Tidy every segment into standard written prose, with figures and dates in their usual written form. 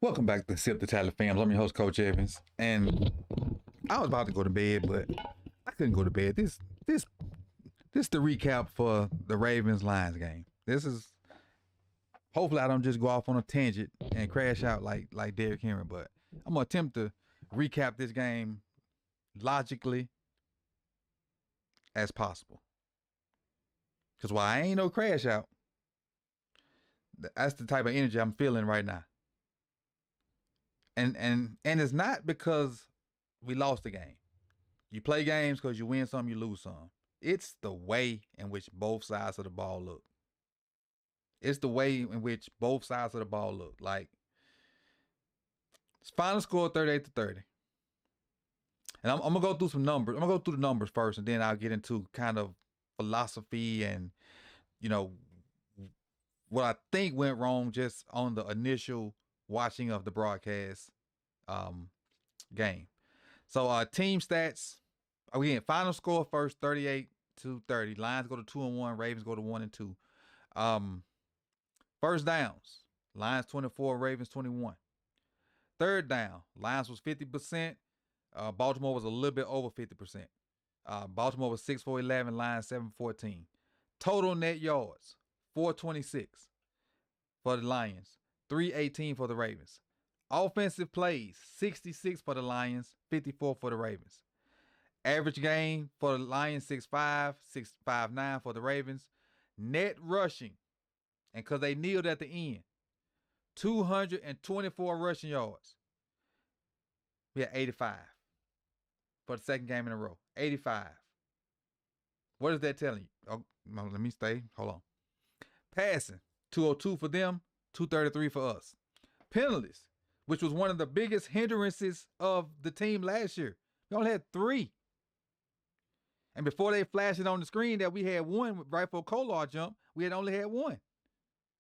Welcome back to Sip the Tally Fams. I'm your host, Coach Evans, and I was about to go to bed, but I couldn't go to bed. This the recap for the Ravens Lions game. This is hopefully I don't just go off on a tangent and crash out like Derrick Henry, but I'm gonna attempt to recap this game logically as possible. Cause while I ain't no crash out, that's the type of energy I'm feeling right now. And it's not because we lost the game. You play games because you win some, you lose some. It's the way in which both sides of the ball look. It's the way in which both sides of the ball look. Like, final score 38-30. And I'm gonna go through some numbers. I'm gonna go through the numbers first, and then I'll get into kind of philosophy and, what I think went wrong just on the initial watching of the broadcast game. So team stats, again, final score first, 38-30. Lions go to 2-1, Ravens go to 1-2. First downs, Lions 24, Ravens 21. Third down, Lions was 50%. Baltimore was a little bit over 50%. Baltimore was 6 for 11, Lions 7 for 14. Total net yards, 426 for the Lions, 318 for the Ravens. Offensive plays, 66 for the Lions, 54 for the Ravens. Average gain for the Lions, 6.5, 6.59 for the Ravens. Net rushing, and because they kneeled at the end, 224 rushing yards. We had 85 for the second game in a row. 85. What is that telling you? Oh, no, let me stay. Hold on. Passing, 202 for them, 233 for us. Penalties, which was one of the biggest hindrances of the team last year. We only had 3. And before they flashed it on the screen that we had 1 right for a Kolar jump, we had only had 1.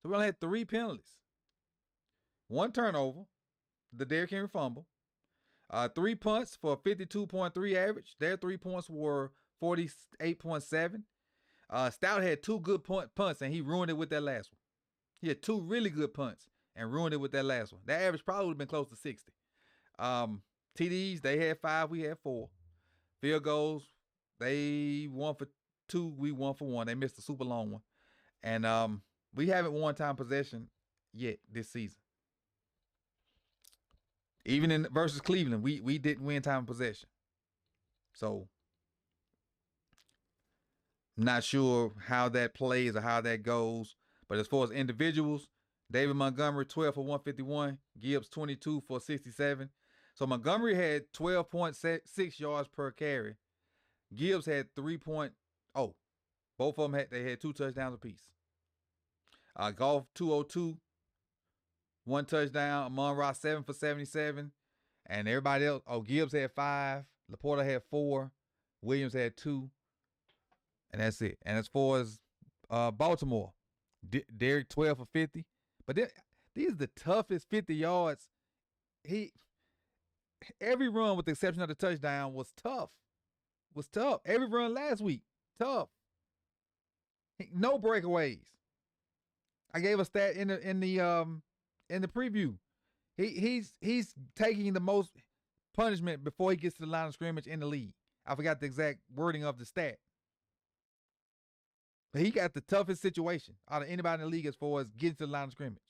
So we only had 3 penalties. 1 turnover, the Derrick Henry fumble. 3 punts for a 52.3 average. Their 3 points were 48.7. Stout had 2 good punts, and he ruined it with that last one. He had 2 really good punts and ruined it with that last one. That average probably would have been close to 60. TDs, they had 5, we had 4. Field goals, they 1 for 2, we 1 for 1. They missed a super long one. And we haven't won time possession yet this season. Even in versus Cleveland, we didn't win time possession. So, I'm not sure how that plays or how that goes. But as far as individuals, David Montgomery, 12 for 151. Gibbs, 22 for 67. So Montgomery had 12.6 yards per carry. Gibbs had 3.0. Both of them had 2 touchdowns apiece. Goff, 202. 1 touchdown. Amon-Ra, 7 for 77. And everybody else, Gibbs had 5. Laporta had 4. Williams had 2. And that's it. And as far as Baltimore, Derrick 12 for 50. But these are the toughest 50 yards. Every run with the exception of the touchdown was tough. Every run last week, tough. No breakaways. I gave a stat in the preview. He's taking the most punishment before he gets to the line of scrimmage in the league. I forgot the exact wording of the stat. But he got the toughest situation out of anybody in the league as far as getting to the line of scrimmage.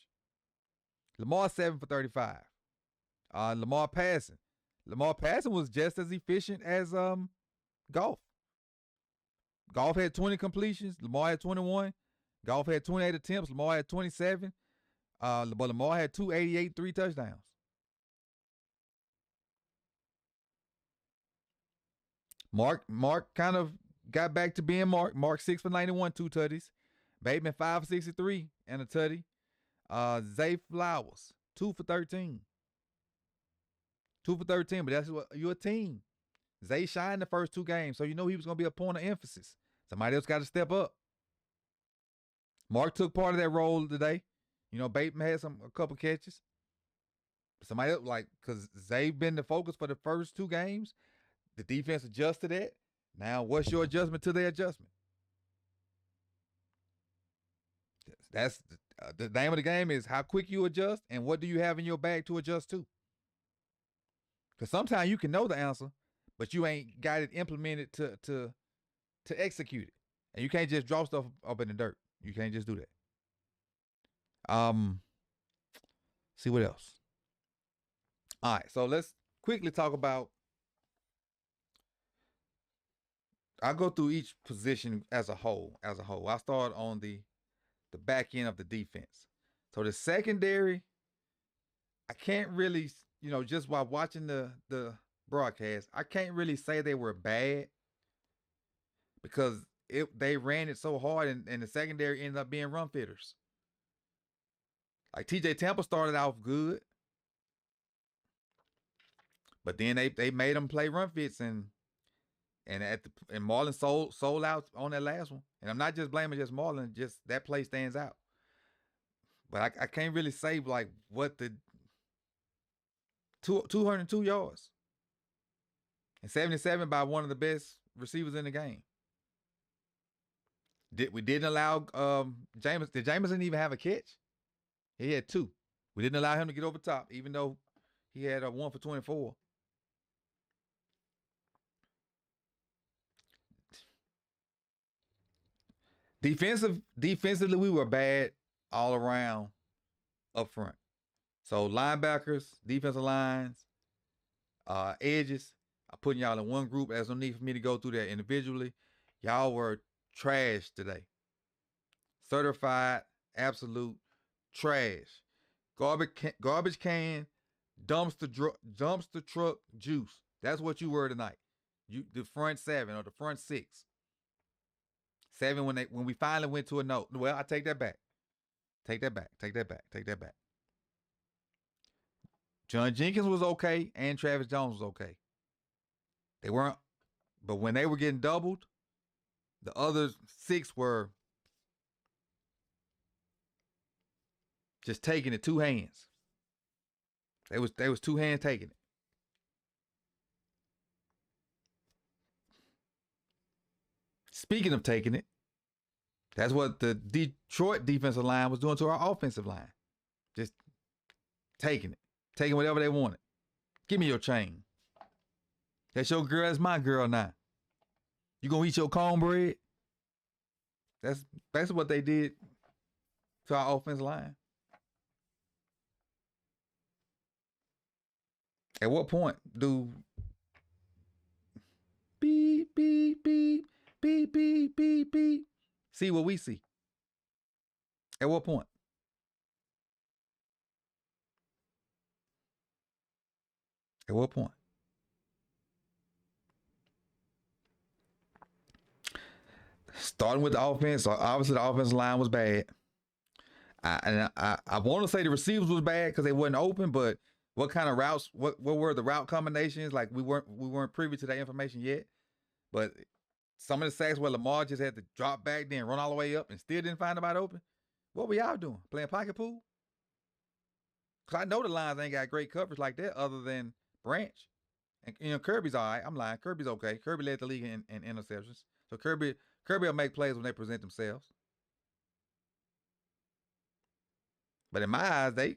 Lamar 7 for 35. Lamar passing was just as efficient as Goff. Goff had 20 completions. Lamar had 21. Goff had 28 attempts. Lamar had 27. But Lamar had 288, 3 touchdowns. Mark kind of got back to being Mark. Mark 6 for 91, 2 tutties. Bateman 5 for 63 and a tutty. Zay Flowers 2 for 13. 2 for 13, but that's what you're a team. Zay shined the first 2 games, so you know he was going to be a point of emphasis. Somebody else got to step up. Mark took part of that role today. Bateman had a couple catches. Somebody else, because Zay been the focus for the first 2 games. The defense adjusted that. Now, what's your adjustment to their adjustment? The name of the game is how quick you adjust and what do you have in your bag to adjust to. Because sometimes you can know the answer, but you ain't got it implemented to execute it. And you can't just draw stuff up in the dirt. You can't just do that. See what else. All right, so let's quickly talk about. I'll go through each position as a whole. I'll start on the back end of the defense. So the secondary, I can't really, just while watching the broadcast, I can't really say they were bad because they ran it so hard and the secondary ended up being run fitters. Like TJ Tampa started off good, but then they made them play run fits and Marlon sold out on that last one. And I'm not just blaming just Marlon, just that play stands out. But I can't really say like what the 202 yards and 77 by one of the best receivers in the game. We didn't allow Jameson. Did Jameson even have a catch? He had 2. We didn't allow him to get over top, even though he had a 1 for 24. Defensively, we were bad all around up front. So linebackers, defensive lines, edges, I'm putting y'all in one group. There's no need for me to go through that individually. Y'all were trash today. Certified, absolute trash. Garbage can, dumpster truck juice. That's what you were tonight. The front 7 or the front 6. 7 when we finally went to a note. Well, I take that back. Take that back. John Jenkins was okay and Travis Jones was okay. They weren't, but when they were getting doubled, the other 6 were just taking it 2 hands. They was 2 hands taking it. Speaking of taking it, that's what the Detroit defensive line was doing to our offensive line. Just taking whatever they wanted. Give me your chain. That's your girl, that's my girl now. You gonna eat your cornbread? That's basically what they did to our offensive line. At what point do beep, beep, beep, beep, beep, beep, beep, see what we see? At what point? At what point? Starting with the offense, obviously the offensive line was bad. I want to say the receivers was bad because they wasn't open, but what kind of routes? What were the route combinations? Like we weren't privy to that information yet. But some of the sacks where Lamar just had to drop back, then run all the way up, and still didn't find nobody open. What were y'all doing? Playing pocket pool? Because I know the lines ain't got great coverage like that, other than Branch. And Kirby's all right. I'm lying. Kirby's okay. Kirby led the league in interceptions. So Kirby will make plays when they present themselves. But in my eyes, I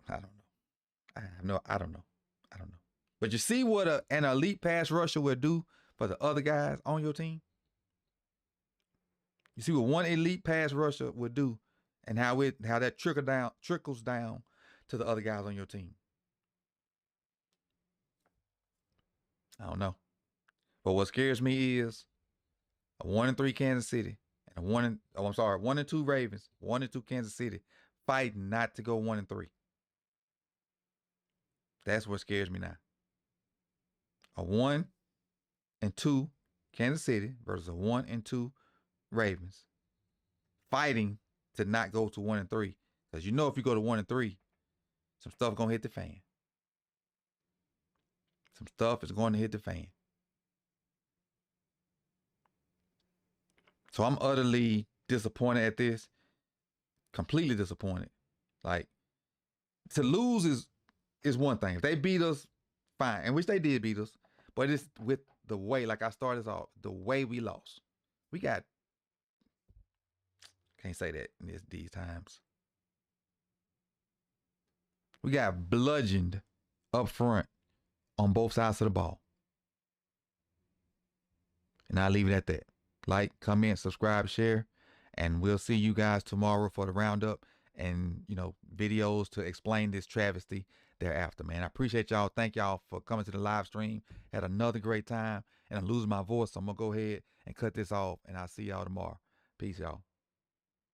don't know. I don't know. But you see what an elite pass rusher will do for the other guys on your team? You see what one elite pass rusher would do and how that trickles down to the other guys on your team. I don't know. But what scares me is a 1-3 Kansas City and a 1-2 Ravens, 1-2 Kansas City fighting not to go 1-3. That's what scares me now. A 1-2 Kansas City versus a 1-2 Ravens fighting to not go to 1-3. Because you know if you go to 1-3, some stuff gonna hit the fan. Some stuff is going to hit the fan. So I'm utterly disappointed at this. Completely disappointed. Like, to lose is one thing. If they beat us, fine. And which they did beat us. But it's with the way, like I started off, the way we lost. We got Can't say that in these times. We got bludgeoned up front on both sides of the ball. And I'll leave it at that. Like, comment, subscribe, share, and we'll see you guys tomorrow for the roundup and, videos to explain this travesty thereafter, man. I appreciate y'all. Thank y'all for coming to the live stream. Had another great time, and I'm losing my voice, so I'm going to go ahead and cut this off, and I'll see y'all tomorrow. Peace, y'all.